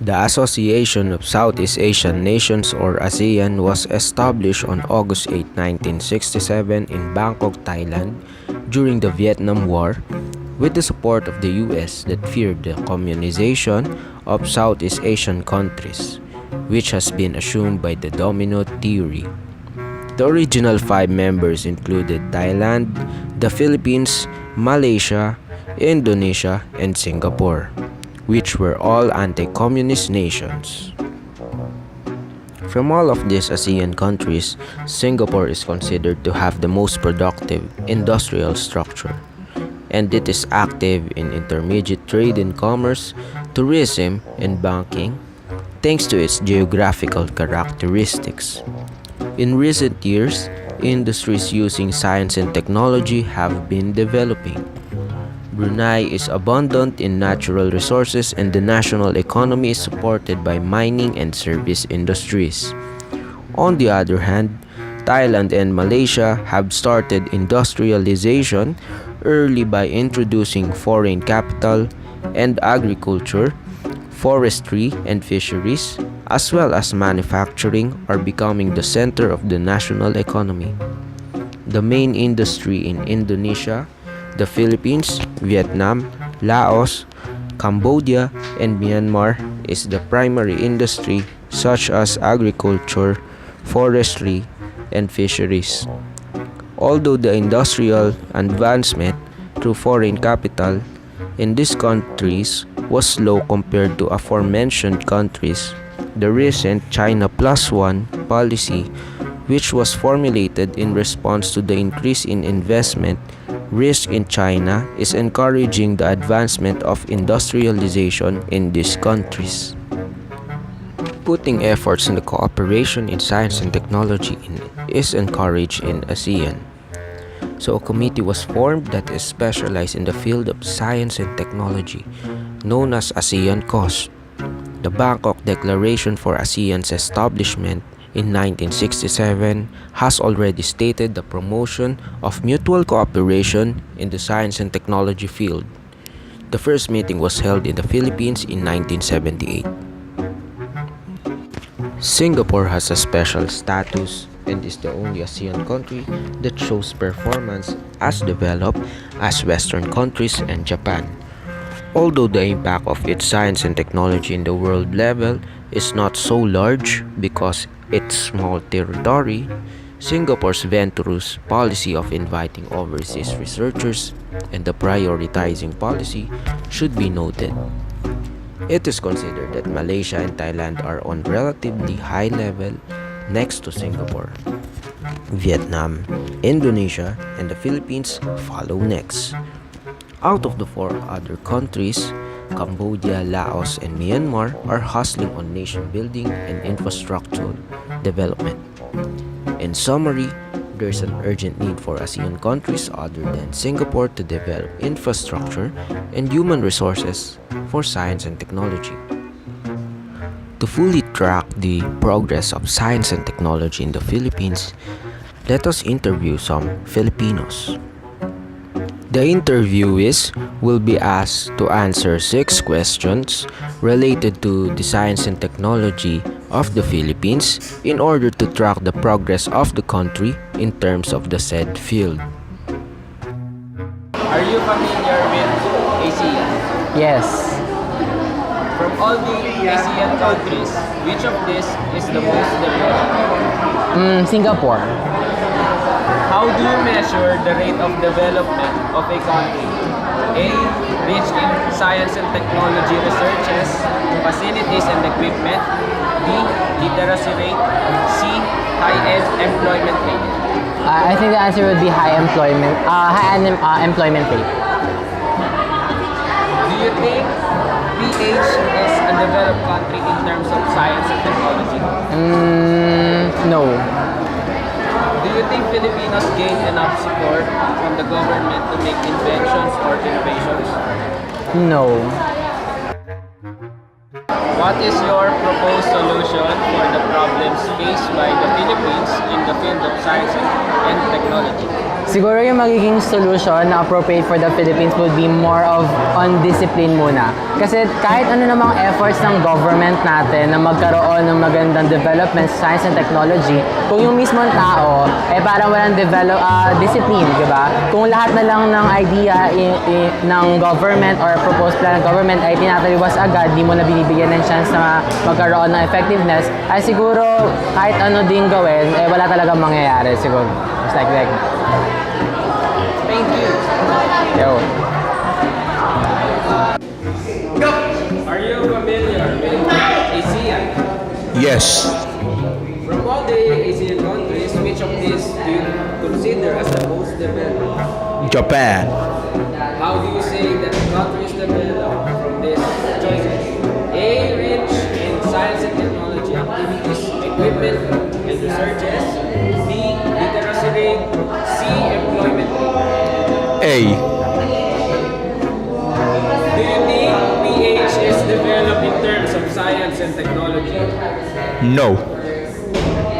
The Association of Southeast Asian Nations or ASEAN was established on August 8, 1967 in Bangkok, Thailand during the Vietnam War with the support of the US that feared the communization of Southeast Asian countries, which has been assumed by the domino theory. The original five members included Thailand, the Philippines, Malaysia, Indonesia, and Singapore, which were all anti-communist nations. From all of these ASEAN countries, Singapore is considered to have the most productive industrial structure, and it is active in intermediate trade and commerce, tourism, and banking, thanks to its geographical characteristics. In recent years, industries using science and technology have been developing. Brunei is abundant in natural resources and the national economy is supported by mining and service industries. On the other hand, Thailand and Malaysia have started industrialization early by introducing foreign capital and agriculture, forestry and fisheries, as well as manufacturing are becoming the center of the national economy. The main industry in Indonesia, the Philippines, Vietnam, Laos, Cambodia, and Myanmar is the primary industry such as agriculture, forestry, and fisheries. Although the industrial advancement through foreign capital in these countries was slow compared to aforementioned countries, the recent China Plus One policy, which was formulated in response to the increase in investment risk in China, is encouraging the advancement of industrialization in these countries. Putting efforts in the cooperation in science and technology is encouraged in ASEAN. So a committee was formed that is specialized in the field of science and technology, known as ASEAN COST. The Bangkok Declaration for ASEAN's establishment in 1967 has already stated the promotion of mutual cooperation in the science and technology field. The first meeting was held in the Philippines in 1978. Singapore has a special status and is the only ASEAN country that shows performance as developed as Western countries and Japan. Although the impact of its science and technology in the world level is not so large because its small territory, Singapore's venturous policy of inviting overseas researchers and the prioritizing policy should be noted. It is considered that Malaysia and Thailand are on relatively high level next to Singapore. Vietnam, Indonesia, and the Philippines follow next. Out of the four other countries, Cambodia, Laos, and Myanmar are hustling on nation building and infrastructural development. In summary, there's an urgent need for ASEAN countries other than Singapore to develop infrastructure and human resources for science and technology. To fully track the progress of science and technology in the Philippines, let us interview some Filipinos. The interviewees will be asked to answer 6 questions related to the science and technology of the Philippines in order to track the progress of the country in terms of the said field. Are you familiar with ASEAN? Yes. From all the ASEAN countries, which of these is the most developed? Singapore. How do you measure the rate of development of a country? A. Rich in science and technology researches, facilities and equipment. B. Literacy rate. C. High employment rate. I think the answer would be high employment rate. Do you think PH is a developed country in terms of science and technology? No. Do you think Filipinos gain enough support from the government to make inventions or innovations? No. What is your proposed solution for the problems faced by the Philippines in the field of science and technology? Siguro yung magiging solution na appropriate for the Philippines would be more of on discipline muna. Kasi kahit ano namang efforts ng government natin na magkaroon ng magandang development sa science and technology, kung yung mismong tao, parang walang discipline, di ba? Kung lahat na lang ng idea ng government or proposed plan ng government ay tinataliwas agad, di mo na binibigyan ng chance na magkaroon ng effectiveness, ay siguro kahit ano din gawin, wala talagang mangyayari siguro. Just like that. Thank you. Yo. Are you familiar with ASEAN? Yes, From all the ASEAN countries, which of these do you consider as the most developed? Japan, How do you say that the country is developed from these choices? A. Rich in science and technology activities, equipment, and researches. B. Literacy rate. C. Employment rate. A, Do you think PH is developed in terms of science and technology? no,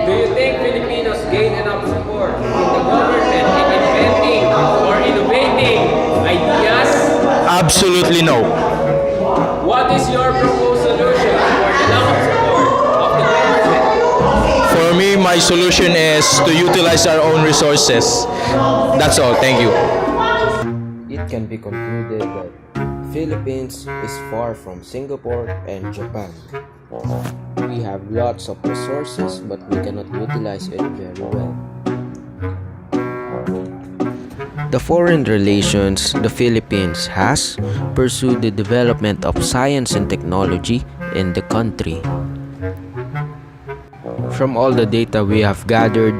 Do you think Filipinos gain enough support from the government in inventing or innovating ideas? absolutely no. What is your proposed solution for the lack of support of the government? For me, my solution is to utilize our own resources. That's all, thank you. It can be concluded that Philippines is far from Singapore and Japan. We have lots of resources but we cannot utilize it very well. The foreign relations the Philippines has pursued the development of science and technology in the country. From all the data we have gathered,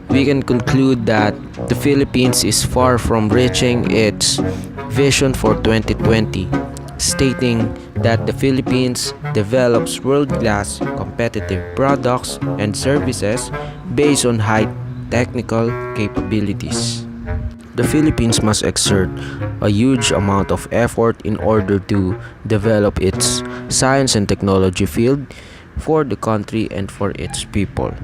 we can conclude that the Philippines is far from reaching its vision for 2020, stating that the Philippines develops world-class competitive products and services based on high technical capabilities. The Philippines must exert a huge amount of effort in order to develop its science and technology field for the country and for its people.